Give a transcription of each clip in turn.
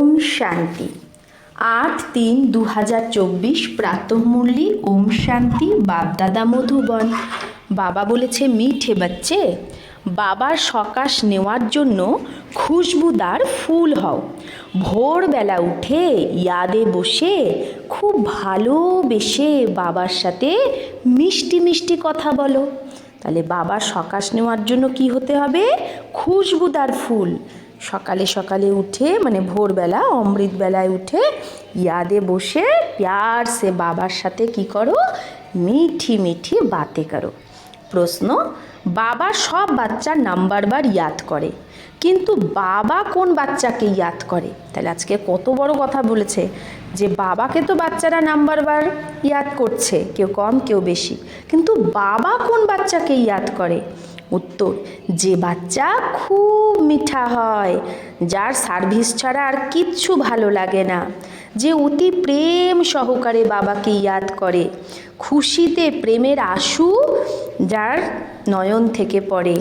ওম শান্তি 8-3-2024 প্রাতঃমুরলি। ওম শান্তি। বাপদাদা মধুবন। বাবা বলেছে, মিঠে বাচ্চে, বাবার সকাশ নেওয়ার জন্য খুশবুদার ফুল হও। ভোরবেলা উঠে ইয়াদে বসে খুব ভালোবেসে বাবার সাথে মিষ্টি মিষ্টি কথা বলো। তাহলে বাবার সকাশ নেওয়ার জন্য কি হতে হবে? খুশবুদার ফুল। সকালে সকালে উঠে, মানে ভোরবেলা অমৃতবেলায় উঠে ইয়াদে বসে প্যার সে বাবার সাথে কি করো? মিঠি মিঠি বাতে করো। প্রশ্ন, বাবা সব বাচ্চার নাম্বারবার ইয়াদ করে, কিন্তু বাবা কোন বাচ্চাকে ইয়াদ করে? তাহলে আজকে কত বড় কথা বলেছে যে বাবাকে তো বাচ্চারা নাম্বারবার ইয়াদ করছে, কেউ কম কেউ বেশি, কিন্তু বাবা কোন বাচ্চাকে ইয়াদ করে? উত্তর, যে বাচ্চা খুব মিঠা হয়, যার সার্ভিস ছাড়া আর কিচ্ছু ভালো লাগে না, যে অতি প্রেম সহকারে বাবাকে ইয়াদ করে, খুশিতে প্রেমের আঁসু যার নয়ন থেকে পড়ে,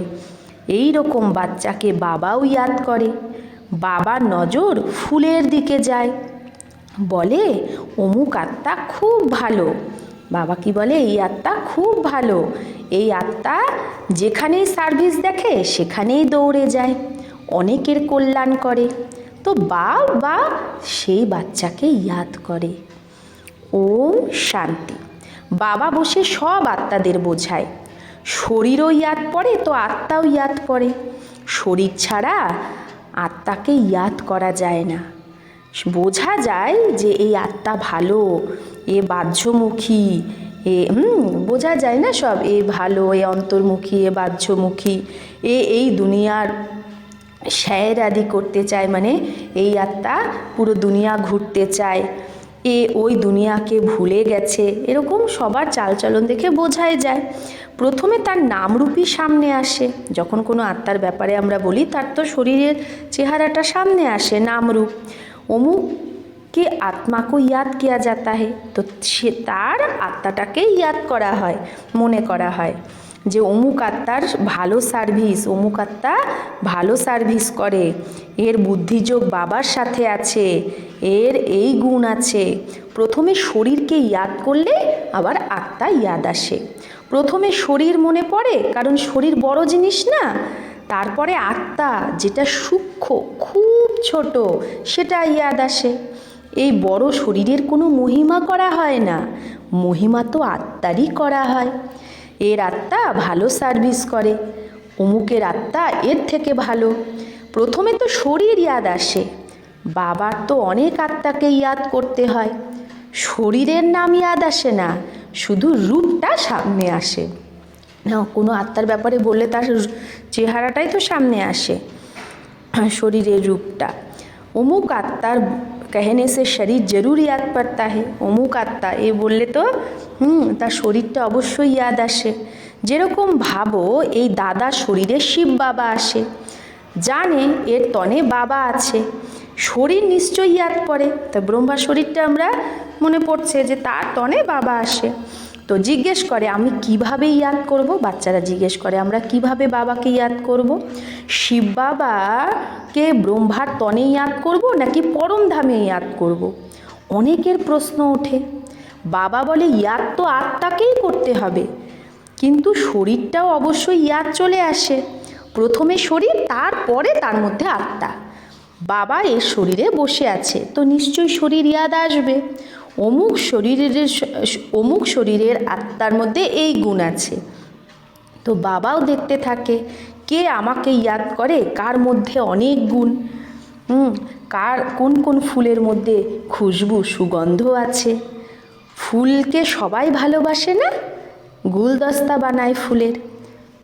এই রকম বাচ্চাকে বাবাও ইয়াদ করে। বাবার নজর ফুলের দিকে যায়, বলে অমুক আত্মা খুব ভালো। বাবা কি বলে? এই আত্মা খুব ভালো, এই আত্মা যেখানেই সার্ভিস দেখে সেখানেই দৌড়ে যায়, অনেকের কল্যাণ করে। তো বাবা সেই বাচ্চাকে ইয়াদ করে। ওম শান্তি। বাবা বসে সব আত্মাদের বোঝায়, শরীরও ইয়াদ পড়ে তো আত্মাও ইয়াদ পড়ে। শরীর ছাড়া আত্মাকে ইয়াদ করা যায় না। বোঝা যায় যে এই আত্মা ভালো, এ বাহ্যমুখী, বোঝা যায় না সব, এ ভালো, এ অন্তর্মুখী, এ বাহ্যমুখী, এই দুনিয়ার স্যার আদি করতে চায়, মানে এই আত্মা পুরো দুনিয়া ঘুরতে চায়, এ ওই দুনিয়াকে ভুলে গেছে, এরকম সবার চালচলন দেখে বোঝাই যায়। প্রথমে তার নামরূপই সামনে আসে। যখন কোনো আত্মার ব্যাপারে আমরা বলি, তার তো শরীরের চেহারাটা সামনে আসে, নামরূপ। অমুক के आत्मा को याद किया जाता है, तो সে তার আত্মাটাকে ইয়াদ করা হয়, মনে করা হয় যে অমুক আত্মার ভালো সার্ভিস, অমুক আত্মা ভালো সার্ভিস করে, এর বুদ্ধিযোগ বাবার সাথে আছে, এর এই গুণ আছে। প্রথমে শরীরকে ইয়াদ করলে আবার আত্মা ইয়াদ আসে। প্রথমে শরীর মনে পড়ে, কারণ শরীর বড় জিনিস না, তারপরে আত্মা যেটা সূক্ষ্ম, খুব ছোট, সেটা ইয়াদ আসে। এই বড় শরীরের কোনো মহিমা করা হয় না, মহিমা তো আত্মারই করা হয়। এর আত্মা ভালো সার্ভিস করে, অমুকের আত্মা এর থেকে ভালো। প্রথমে তো শরীর ইয়াদ আসে, বাবার তো অনেক আত্মাকে ইয়াদ করতে হয়, শরীরের নাম ইয়াদ আসে না, শুধু রূপটা সামনে আসে না। কোনো আত্মার ব্যাপারে বললে তার চেহারাটাই তো সামনে আসে, শরীরের রূপটা। অমুক আত্মার कहने से शरीर जरूर याद पड़ता है, অমুক আত্মা এ বললে তো তার শরীরটা অবশ্যই ইয়াদ আসে। যেরকম ভাবো এই দাদা শরীরে শিব বাবা আসে, জানে এর তনে বাবা আছে, শরীর নিশ্চয়ই ইয়াদ পড়ে। তা ব্রহ্মা শরীরটা আমরা মনে পড়ছে যে তার তনে বাবা আসে। তো জিজ্ঞেস করে আমি কিভাবে ইয়াদ করব? বাচ্চারা জিজ্ঞেস করে আমরা কিভাবে বাবাকে ইয়াদ করব? শিব বাবাকে ব্রহ্মার তনে ইয়াদ করব নাকি পরম ধামে ইয়াদ করব? অনেকের প্রশ্ন ওঠে। বাবা বলে ইয়াদ তো আত্মাকেই করতে হবে, কিন্তু শরীরটাও অবশ্যই ইয়াদ চলে আসে। প্রথমে শরীর, তারপরে তার মধ্যে আত্মা। বাবা এর শরীরে বসে আছে, তো নিশ্চয়ই শরীর ইয়াদ আসবে। অমুক শরীরের আত্মার মধ্যে এই গুণ আছে। তো বাবাও দেখতে থাকে কে আমাকে ইয়াদ করে, কার মধ্যে অনেক গুণ, কার কোন কোন ফুলের মধ্যে খুশবু সুগন্ধ আছে। ফুলকে সবাই ভালোবাসে না, গুলদস্তা বানায় ফুলের,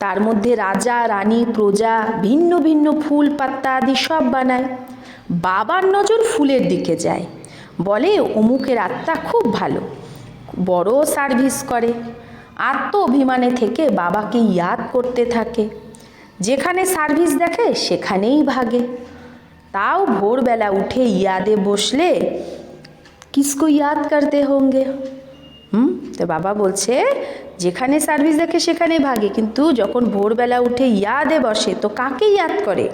তার মধ্যে রাজা রানী প্রজা ভিন্ন ভিন্ন ফুল পাতা আদি সব বানায়। বাবার নজর ফুলের দিকে যায়, বলে অমুকের আত্মা খুব ভালো, বড় সার্ভিস করে। আত্ম অভিমানে থেকে বাবাকে ইয়াদ করতে থাকে, যেখানে সার্ভিস দেখে সেখানেই ভাগে। তাও ভোরবেলা উঠে ইয়াদে বসলে কিসকো ইয়াদ করতে হোंगे, তো বাবা বলছে যেখানে সার্ভিস দেখে সেখানে ভাগে, কিন্তু যখন ভোরবেলা উঠে ইয়াদে বসে তো কাকে ইয়াদ করে?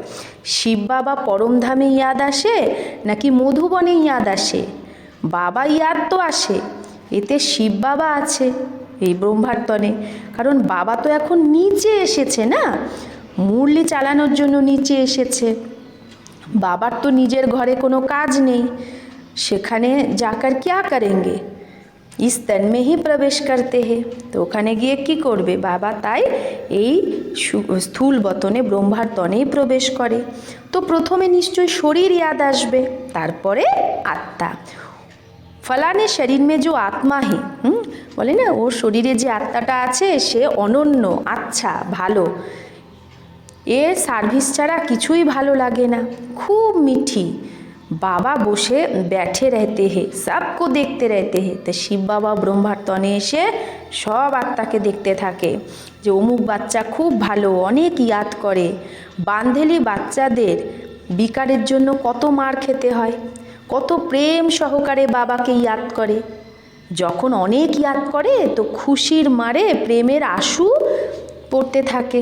শিব বাবা পরমধামে ইয়াদ আসে নাকি মধুবনে ইয়াদ আসে? বাবা ইয়াদ তো আসে, এতে শিব বাবা আছে এই ব্রহ্মার্তনে, কারণ বাবা তো এখন নিচে এসেছে না, মুরলি চালানোর জন্য নিচে এসেছে। বাবার তো নিজের ঘরে কোনো কাজ নেই, সেখানে যাকার ক্যা করেঙ্গে, ইস তন মে হি প্রবেশ করতে হে। তো ওখানে গিয়ে কি করবে বাবা? তাই এই স্থূল বতনে ব্রহ্মার্তনেই প্রবেশ করে। তো প্রথমে নিশ্চয়ই শরীর ইয়াদ আসবে, তারপরে আত্মা। ফলানে শরীর মে যে আত্মা হে, বলে না ওর শরীরে যে আত্মাটা আছে সে অনন্য, আচ্ছা, ভালো, এর সার্ভিস ছাড়া কিছুই ভালো লাগে না, খুব মিঠি। বাবা বসে बैठे रहते हैं, सबको देखते रहते हैं। তো শিব বাবা ব্রহ্মার্তনে এসে সব আত্মাকে দেখতে থাকে যে অমুক বাচ্চা খুব ভালো, অনেক ইয়াদ করে। বান্ধেলি বাচ্চাদের বিকারের জন্য কত মার খেতে হয়, কত প্রেম সহকারে বাবাকে ইয়াদ করে। যখন অনেক ইয়াদ করে তো খুশির মারে প্রেমের আশু পড়তে থাকে,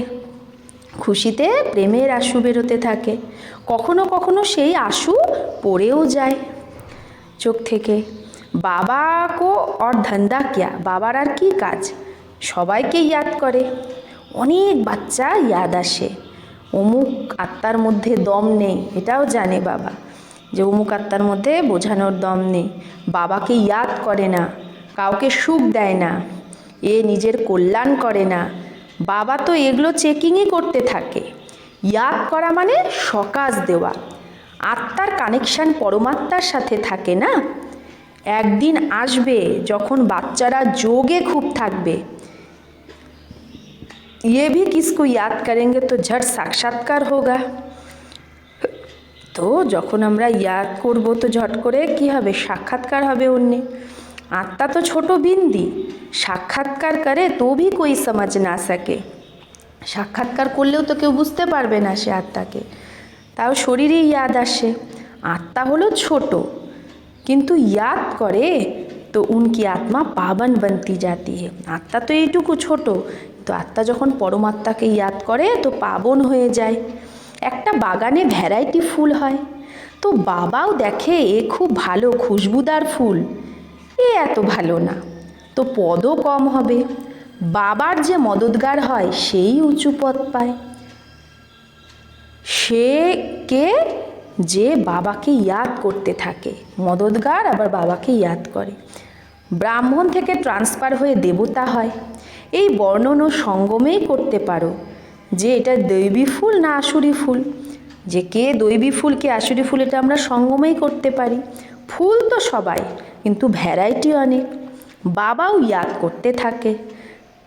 খুশিতে প্রেমের আশু বেরোতে থাকে। কখনো কখনো সেই আশু পড়েও যায় চোখ থেকে। বাবা কো আর ধান্দা ক্যা, বাবার আর কি কাজ? সবাইকে ইয়াদ করে। অনেক বাচ্চা ইয়াদ আসে, অমুক আত্মার মধ্যে দম নেই, এটাও জানে বাবা যে অমুক আত্মার মধ্যে বোঝানোর দম নেই, বাবাকে ইয়াদ করে না, কাউকে সুখ দেয় না, এ নিজের কল্যাণ করে না। বাবা তো এগুলো চেকিংই করতে থাকে। ইয়াদ করা মানে সকাশ দেওয়া। আত্মার কানেকশান পরমাত্মার সাথে থাকে না। একদিন আসবে যখন বাচ্চারা যোগে খুব থাকবে, ये भी किसको याद करेंगे तो झट साक्षात्कार होगा। তো যখন আমরা ইয়াদ করব তো ঝট করে কি হবে? সাক্ষাৎকার হবে অন্যে। আত্মা তো ছোট বিন্দি, সাক্ষাৎকার করে তো ভি কোই সমাজ না সকে, সাক্ষাৎকার করলেও তো কেউ বুঝতে পারবে না সে আত্মাকে, তাও শরীরেই ইয়াদ আসে। আত্মা হলো ছোট, কিন্তু ইয়াদ করে তো উনকি আত্মা পাবন বনতি जाती है। আত্মা তো এইটুকু ছোট, তো আত্মা যখন পরমাত্মাকে ইয়াদ করে তো পাবন হয়ে যায়। একটা বাগানে ভ্যারাইটি ফুল হয়, তো বাবাও দেখে এ খুব ভালো খুশবুদার ফুল, এ এত ভালো না, তো পদও কম হবে। বাবার যে মদতগার হয় সেই উঁচু পদ পায়। সে কে? যে বাবাকে ইয়াদ করতে থাকে, মদতগার আবার বাবাকে ইয়াদ করে। ব্রাহ্মণ থেকে ট্রান্সফার হয়ে দেবতা হয়, এই বর্ণন ও সঙ্গমেই করতে পারো যে এটা দৈবী ফুল না আসুরি ফুল, যে কে দৈবী ফুল কে আসুরি ফুল এটা আমরা সঙ্গমেই করতে পারি। ফুল তো সবাই, কিন্তু ভ্যারাইটি অনেক। বাবাও ইয়াদ করতে থাকে।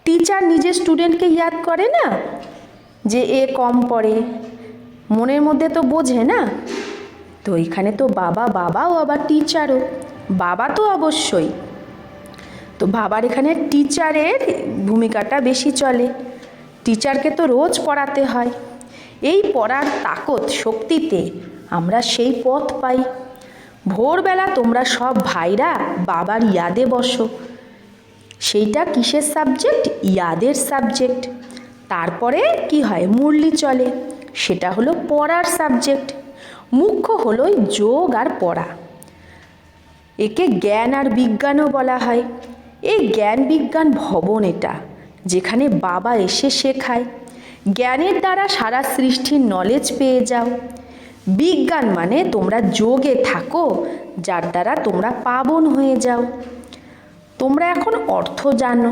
টিচার নিজের স্টুডেন্টকে ইয়াদ করে না যে এ কম পড়ে, মনের মধ্যে তো বোঝে না, তো এখানে তো বাবাও আবার টিচারও, বাবা তো অবশ্যই। তো বাবার এখানে টিচারের ভূমিকাটা বেশি চলে। টিচারকে তো রোজ পড়াতে হয়, এই পড়ার তাকত শক্তিতে আমরা সেই পথ পাই। ভোরবেলা তোমরা সব ভাইরা বাবার ইয়াদে বসো, সেইটা কিসের সাবজেক্ট? ইয়াদের সাবজেক্ট। তারপরে কি হয়? মুরলি চলে, সেটা হলো পড়ার সাবজেক্ট। মুখ্য হলো যোগ আর পড়া, একে জ্ঞান আর বিজ্ঞানও বলা হয়। এই জ্ঞান বিজ্ঞান ভবন এটা, যেখানে বাবা এসে শেখায়। জ্ঞানের দ্বারা সারা সৃষ্টির নলেজ পেয়ে যাও। বিজ্ঞান মানে তোমরা যোগে থাকো, যার দ্বারা তোমরা পাবন হয়ে যাও। তোমরা এখন অর্থ জানো।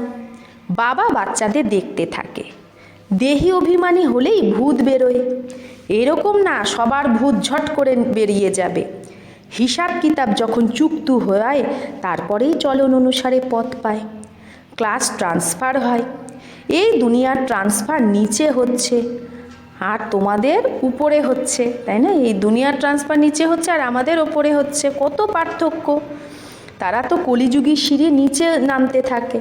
বাবা বাচ্চাদের দেখতে থাকে, দেহি অভিমানী হলেই ভূত বেরোয়, এরকম না সবার ভূত ঝট করে বেরিয়ে যাবে। হিসাব কিতাব যখন চুক্তু হয় তারপরেই চলন অনুসারে পথ পায়। ক্লাস ট্রান্সফার হয়, এই দুনিয়ার ট্রান্সফার নিচে হচ্ছে আর তোমাদের উপরে হচ্ছে, তাই না? এই দুনিয়ার ট্রান্সফার নিচে হচ্ছে আর আমাদের ওপরে হচ্ছে, কত পার্থক্য। তারা তো কলিযুগী সিঁড়ি নিচে নামতে থাকে,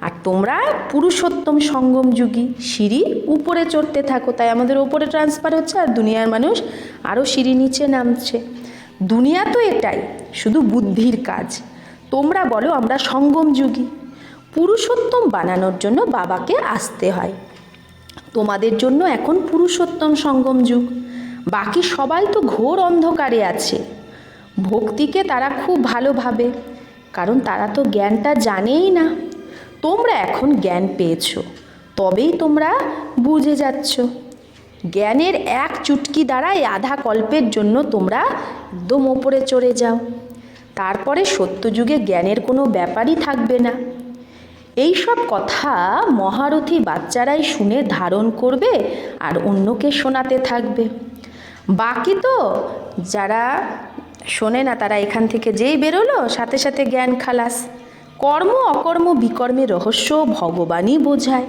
আর তোমরা পুরুষোত্তম সঙ্গম যুগী সিঁড়ি উপরে চড়তে থাকো, তাই আমাদের ওপরে ট্রান্সফার হচ্ছে আর দুনিয়ার মানুষ আরও সিঁড়ি নিচে নামছে। দুনিয়া তো এটাই, শুধু বুদ্ধির কাজ। তোমরা বলো আমরা সঙ্গম যুগী, পুরুষোত্তম বানানোর জন্য বাবাকে আসতে হয়। তোমাদের জন্য এখন পুরুষোত্তম সঙ্গম যুগ। বাকি সবাই তো ঘোর অন্ধকারে আছে। ভক্তিকে তারা খুব ভালো ভাবে, কারণ তারা তো জ্ঞানটা জানেই না। তোমরা এখন জ্ঞান পেয়েছো, তবেই তোমরা বুঝে যাচ্ছ। জ্ঞানের এক চুটকি দ্বারাই আধা কল্পের জন্য তোমরা একদম ওপরে চড়ে যাও। তারপরে সত্যযুগে জ্ঞানের কোনো ব্যাপারই থাকবে না। এই সব কথা মহারথী বাচ্চারাই শুনে ধারণ করবে আর অন্যকে শোনাতে থাকবে। বাকি তো যারা শোনে না, তারা এখান থেকে যেই বেরোলো সাথে সাথে জ্ঞান খালাস। কর্ম অকর্ম বিকর্মের রহস্য ভগবানই বোঝায়।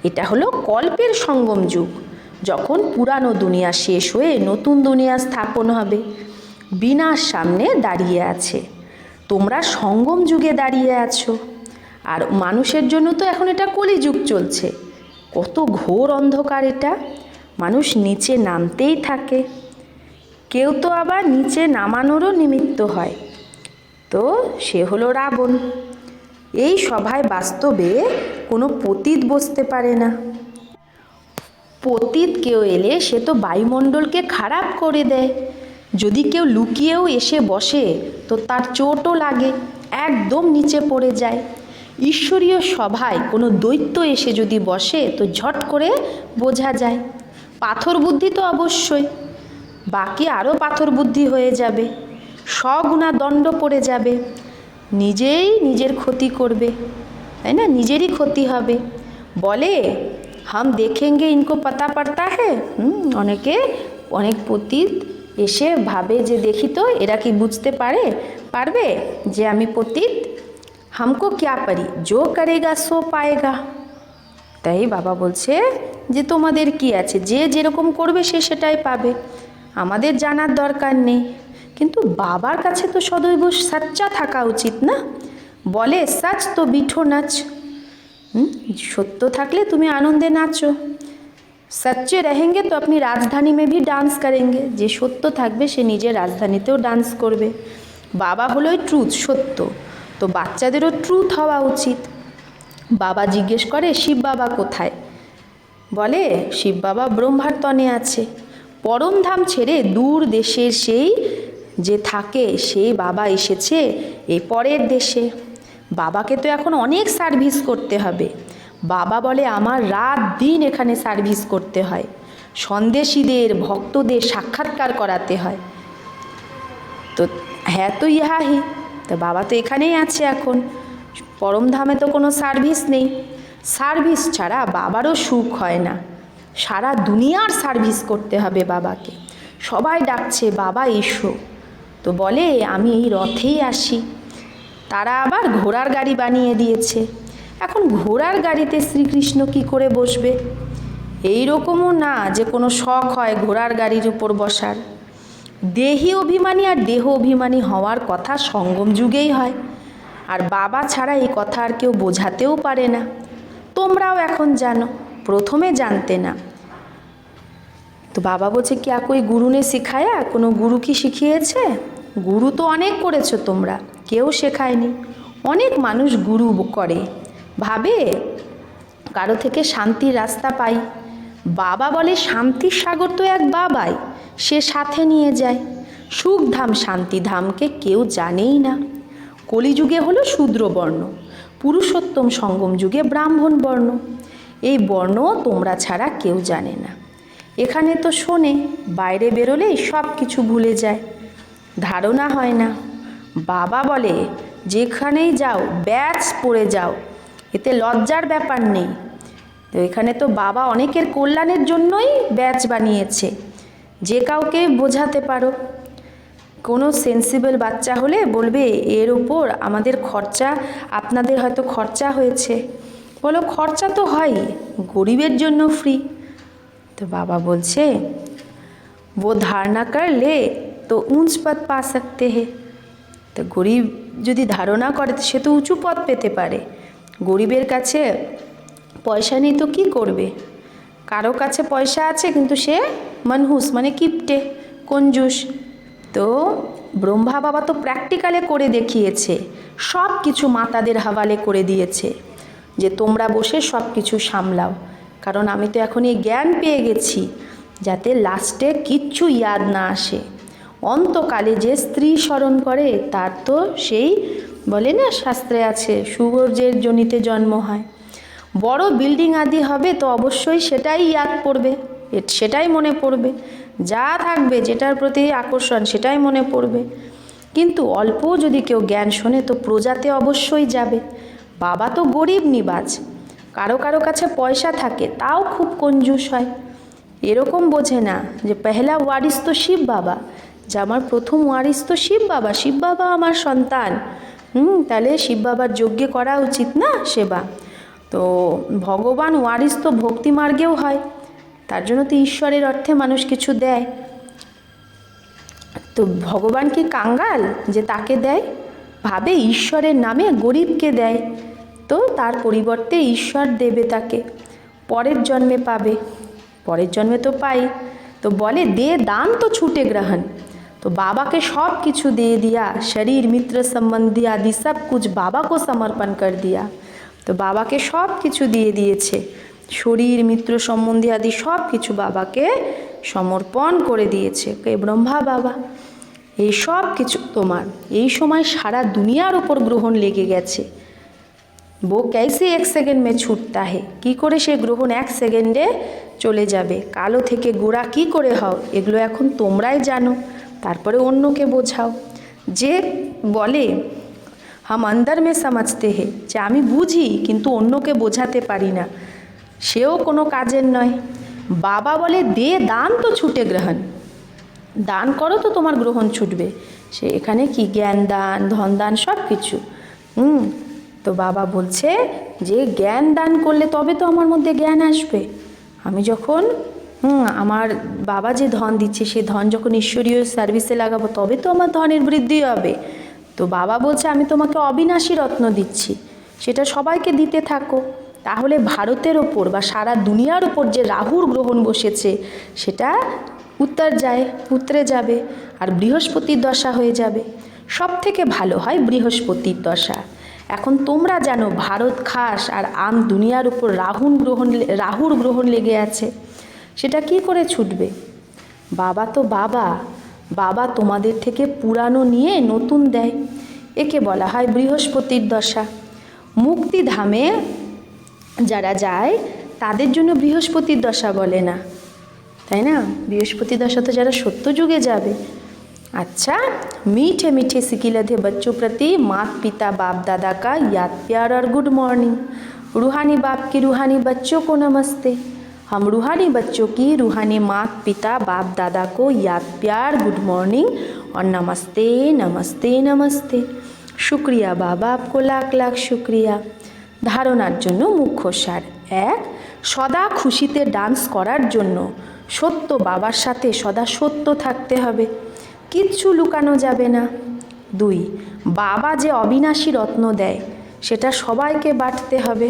এটা হলো কল্পের সঙ্গম যুগ, যখন পুরানো দুনিয়া শেষ হয়ে নতুন দুনিয়া স্থাপন হবে। বিনাশ সামনে দাঁড়িয়ে আছে, তোমরা সঙ্গম যুগে দাঁড়িয়ে আছো। আর মানুষের জন্য তো এখন এটা কলিযুগ চলছে। কত ঘোর অন্ধকার এটা, মানুষ নিচে নামতেই থাকে। কেউ তো আবার নিচে নামানোরও নিমিত্ত হয়, তো সে হলো রাবণ। এই সভায় বাস্তবে কোনো পতিত বসতে পারে না। পতিত কেউ এলে সে তো বায়ুমণ্ডলকে খারাপ করে দেয়। যদি কেউ লুকিয়েও এসে বসে তো তার চোটও লাগে, একদম নিচে পড়ে যায়। ঈশ্বরীয় সভায় কোনো দৈত্য এসে যদি বসে তো ঝট করে বোঝা যায়। পাথর বুদ্ধি তো অবশ্যই, বাকি আরও পাথর বুদ্ধি হয়ে যাবে, স্বগুণা দণ্ড পড়ে যাবে, নিজেই নিজের ক্ষতি করবে, তাই না? নিজেরই ক্ষতি হবে। বলে হাম দেখেঙ্গে ইনকো পাতা পড়তা হ্যাঁ। অনেক পতিত এসে ভাবে যে দেখি তো এরা কি বুঝতে পারবে যে আমি পতিত। হামকো ক্যা পারি, জো করেগা সো পায়েগা। তাই বাবা বলছে যে তোমাদের কি আছে, যে যেরকম করবে সে সেটাই পাবে, আমাদের জানার দরকার নেই। কিন্তু বাবার কাছে তো সদৈব সচ্চা থাকা উচিত না। বলে সচ তো বিঠো নাচ। সত্য থাকলে তুমি আনন্দে নাচো। সচ্চে रहेंगे তো আপনি রাজধানী মে ভি ডান্স করেंगे। যে সত্য থাকবে সে নিজের রাজধানীতেও ডান্স করবে। বাবা হলো ট্রুথ, সত্য। তো বাচ্চাদেরও ট্রুথ হওয়া উচিত। বাবা জিজ্ঞেস করে শিব বাবা কোথায়? বলে শিব বাবা ব্রহ্মার তনে আছে। পরমধাম ছেড়ে দূর দেশের সেই যে থাকে সেই বাবা এসেছে এই পরের দেশে। বাবাকে তো এখন অনেক সার্ভিস করতে হবে। বাবা বলে আমার রাত দিন এখানে সার্ভিস করতে হয়, সন্দেশীদের ভক্তদের সাক্ষাৎকার করাতে হয়। তো হ্যাঁ তো ইহাহি, তো বাবা তো এখানেই আছে এখন। পরমধামে তো কোনো সার্ভিস নেই। সার্ভিস ছাড়া বাবারও সুখ হয় না। সারা দুনিয়ার সার্ভিস করতে হবে বাবাকে। সবাই ডাকছে বাবা এসো, তো বলে আমি এই রথেই আসি। তারা আবার ঘোড়ার গাড়ি বানিয়ে দিয়েছে। এখন ঘোড়ার গাড়িতে শ্রীকৃষ্ণ কি করে বসবে? এই রকমও না যে কোনো শখ হয় ঘোড়ার গাড়ির উপর বসার। দেহি অভিমানী আর দেহ অভিমানী হওয়ার কথা সঙ্গম যুগেই হয়। আর বাবা ছাড়া এই কথা আর কেউ বোঝাতেও পারে না। তোমরাও এখন জানো, প্রথমে জানতে না। তো বাবা বলছে ক্যা কোই গুরু নে শিখায়া? কোনো গুরু কি শিখিয়েছে? গুরু তো অনেক করেছো তোমরা, কেউ শেখায়নি। অনেক মানুষ গুরু করে, ভাবে কারো থেকে শান্তির রাস্তা পাই। বাবা বলে শান্তির সাগর তো এক বাবাই, সে সাথে নিয়ে যায়। সুখধাম শান্তিধামকে কেউ জানেই না। কলিযুগে হলো শূদ্র বর্ণ, পুরুষোত্তম সঙ্গম যুগে ব্রাহ্মণ বর্ণ। এই বর্ণ তোমরা ছাড়া কেউ জানে না। এখানে তো শোনে, বাইরে বেরোলেই সব কিছু ভুলে যায়, ধারণা হয় না। বাবা বলে যেখানেই যাও ব্যাচ পড়ে যাও, এতে লজ্জার ব্যাপার নেই। তো এখানে তো বাবা অনেকের কল্যাণের জন্যই ব্যাচ বানিয়েছে, যে কাউকে বোঝাতে পারো। কোনো সেন্সিবল বাচ্চা হলে বলবে এর ওপর আমাদের খরচা, আপনাদের হয়তো খরচা হয়েছে। বলো খরচা তো হয়, গরিবের জন্য ফ্রি। তো বাবা বলছে वो धारणा कर ले तो ऊंच पद पा सकते हैं। তো গরিব যদি ধারণা করে সে তো উঁচু পদ পেতে পারে। গরিবের কাছে পয়সা নেই তো কি করবে? কারো কাছে পয়সা আছে কিন্তু সে মনহুস মানে কিপটে, কঞ্জুস। তো ব্রহ্মা বাবা তো প্র্যাকটিক্যালে করে দেখিয়েছে, সব কিছু মাতাদের হাওয়ালে করে দিয়েছে যে তোমরা বসে সব কিছু সামলাও। কারণ আমি তো এখন এই জ্ঞান পেয়ে গেছি যাতে লাস্টে কিচ্ছু ইয়াদ না আসে। অন্তকালে যে স্ত্রী স্মরণ করে তার তো সেই বলে না, শাস্ত্রে আছে, সূর্যের জনিতে জন্ম হয়। বড় বিল্ডিং আদি হবে তো অবশ্যই সেটাই ইয়াদ পড়বে, সেটাই মনে পড়বে, যা থাকবে যেটার প্রতি আকর্ষণ সেটাই মনে পড়বে। কিন্তু অল্প যদি কেউ জ্ঞান শোনে তো প্রজাতে অবশ্যই যাবে। বাবা তো গরিব নিবাজ, কারো কারো কাছে পয়সা থাকে তাও খুব কঞ্জুস হয়, এরকম বোঝে না যে পহেলা ওয়ারিস তো শিব বাবা, যে আমার প্রথম ওয়ারিস তো শিব বাবা, শিব বাবা আমার সন্তান, তাহলে শিব বাবার যজ্ঞে করা উচিত না সেবা। তো ভগবান ওয়ারিস তো ভক্তি মার্গেও হয়, তার জন্য তো ঈশ্বরের অর্থে মানুষ কিছু দেয়। তো ভগবান কি কাঙ্গাল যে তাকে দেয়? ভাবে ঈশ্বরের নামে গরিবকে দেয়, তো তার পরিবর্তে ঈশ্বর দেবে তাকে, পরের জন্মে পাবে, পরের জন্মে তো পাই। তো বলে দে দান তো ছুটে গ্রহণ। তো বাবাকে सब কিছু দিয়ে दिया, शरीर मित्र संबंधी आदि सब कुछ बाबा को समर्पण कर दिया। তো বাবাকে সব কিছু দিয়ে দিয়েছে, শরীর মিত্র সম্বন্ধী আদি সব কিছু বাবাকে সমর্পণ করে দিয়েছে কে? ব্রহ্মা বাবা। এই সব কিছু তোমার এই সময় সারা দুনিয়ার উপর গ্রহণ লেগে গেছে। वो कैसे एक सेकेंड में छूटता है, কি করে সে গ্রহণ এক সেকেন্ডে চলে যাবে। কালো থেকে গোড়া কি করে হও এগুলো এখন তোমরাই জানো, তারপরে অন্যকে বোঝাও। যে বলে হাম অন্দর মে সমঝতে হে, যে আমি বুঝি কিন্তু অন্যকে বোঝাতে পারি না, সেও কোনো কাজের নয়। বাবা বলে দে দান তো ছুটে গ্রহণ, দান করো তো তোমার গ্রহণ ছুটবে। সে এখানে কি জ্ঞান দান, ধন দান সব কিছু। তো বাবা বলছে যে জ্ঞান দান করলে তবে তো আমার মধ্যে জ্ঞান আসবে। আমি যখন আমার বাবা যে ধন দিচ্ছে সে ধন যখন ঈশ্বরীয় সার্ভিসে লাগাবো তবে তো আমার ধনের বৃদ্ধি হবে। তো বাবা বলছে আমি তোমাকে অবিনাশী রত্ন দিচ্ছি, সেটা সবাইকে দিতে থাকো, তাহলে ভারতের ওপর বা সারা দুনিয়ার ওপর যে রাহুর গ্রহণ বসেছে সেটা উত্তরে যাবে আর বৃহস্পতির দশা হয়ে যাবে। সব থেকে ভালো হয় বৃহস্পতির দশা। এখন তোমরা জানো ভারত খাস আর দুনিয়ার উপর রাহুর গ্রহণ লেগে আছে, সেটা কি করে ছুটবে? বাবা তো বাবা তোমাদের থেকে পুরানো নিয়ে নতুন দেয়, একে বলা হয় বৃহস্পতির দশা। মুক্তিধামে যারা যায় তাদের জন্য বৃহস্পতির দশা বলে না, তাই না? বৃহস্পতি দশা তো যারা সত্য যুগে যাবে। अच्छा, मीठे मीठे सिकिलधे बच्चों प्रति माता पिता बाप दादा का याद प्यार और गुड मॉर्निंग। रूहानी बाप की रूहानी बच्चों को नमस्ते। हम रूहानी बच्चों की रूहानी माता पिता बाप दादा को याद प्यार गुड मॉर्निंग और नमस्ते नमस्ते नमस्ते। शुक्रिया बाबा, आपको लाख लाख शुक्रिया। ধারণার জন্য মুখ্য সার। 1, সদা খুশিতে ডান্স করার জন্য সত্য বাবার সাথে সদা সত্য থাকতে হবে, কিচ্ছু লুকানো যাবে না। 2, বাবা যে অবিনাশী রত্ন দেয় সেটা সবাইকে বাঁটতে হবে,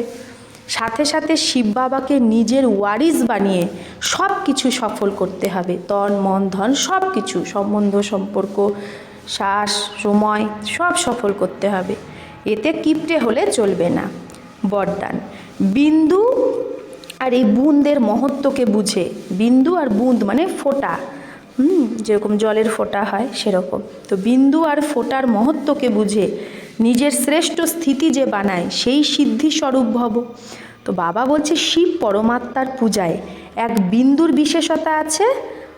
সাথে সাথে শিব বাবাকে নিজের ওয়ারিস বানিয়ে সব কিছু সফল করতে হবে, তন মন ধন সব কিছু, সম্বন্ধ সম্পর্ক শ্বাস সময় সব সফল করতে হবে, এতে কিপটে হলে চলবে না। বরদান, বিন্দু আর এই বুন্দের মহত্বকে বুঝে, বিন্দু আর বুন্দ মানে ফোঁটা, যেরকম জলের ফোঁটা হয় সেরকম, তো বিন্দু আর ফোঁটার মহত্বকে বুঝে নিজের শ্রেষ্ঠ স্থিতি যে বানায় সেই সিদ্ধি স্বরূপ ভব। তো বাবা বলছে শিব পরমাত্মার পূজায় এক বিন্দুর বিশেষতা আছে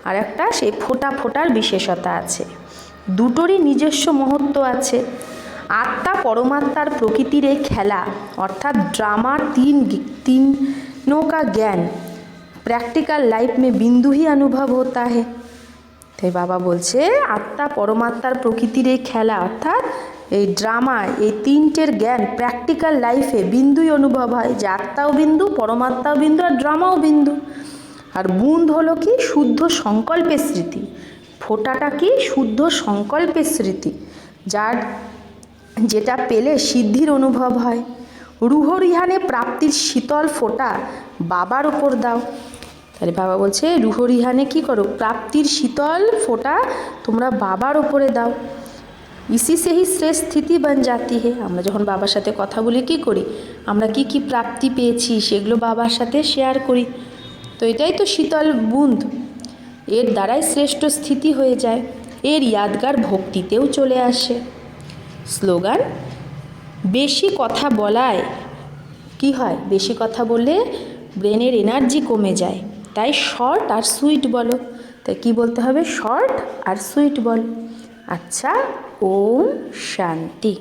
আর একটা সেই ফোঁটার বিশেষতা আছে, দুটোরই নিজস্ব মহত্ব আছে। आत्मा परमात्मार प्रकृतिर एक खेला अर्थात ड्रामा तीनों का ज्ञान प्रैक्टिकल लाइफ में बिंदु ही अनुभव होता है। तो बाबा बोलছে आत्मा परमात्मार प्रकृतिर एक खेला अर्थात এই ড্রামা এই তিনটের জ্ঞান প্র্যাকটিক্যাল লাইফে বিন্দুই অনুভব হয়, যে আত্মাও বিন্দু, পরমাত্মাও বিন্দু আর ড্রামাও বিন্দু। আর বুন্দ হলো কি শুদ্ধ সংকল্পের স্মৃতি, ফোঁটাটা কি শুদ্ধ সংকল্পের স্মৃতি, যার যেটা পেলে সিদ্ধির অনুভব হয়। রুহরিহানে প্রাপ্তির শীতল ফোঁটা বাবার ওপর দাও। তাহলে বাবা বলছে রুহরিহানে কি করো, প্রাপ্তির শীতল ফোঁটা তোমরা বাবার ওপরে দাও। ইসি সে হি শ্রেষ্ঠ স্থিতি বন জাতি হে। আমরা যখন বাবার সাথে কথা বলি কী করি, আমরা কি কি প্রাপ্তি পেয়েছি সেগুলো বাবার সাথে শেয়ার করি। তো এটাই তো শীতল বুঁদ, এর দ্বারাই শ্রেষ্ঠ স্থিতি হয়ে যায়, এর ইয়াদগার ভক্তিতেও চলে আসে। স্লোগান, বেশি কথা বলায় কি হয়, বেশি কথা বললে ব্রেনের এনার্জি কমে যায়, তাই শর্ট আর সুইট বলো। তাই কি বলতে হবে, শর্ট আর সুইট বলো। আচ্ছা, ওম শান্তি।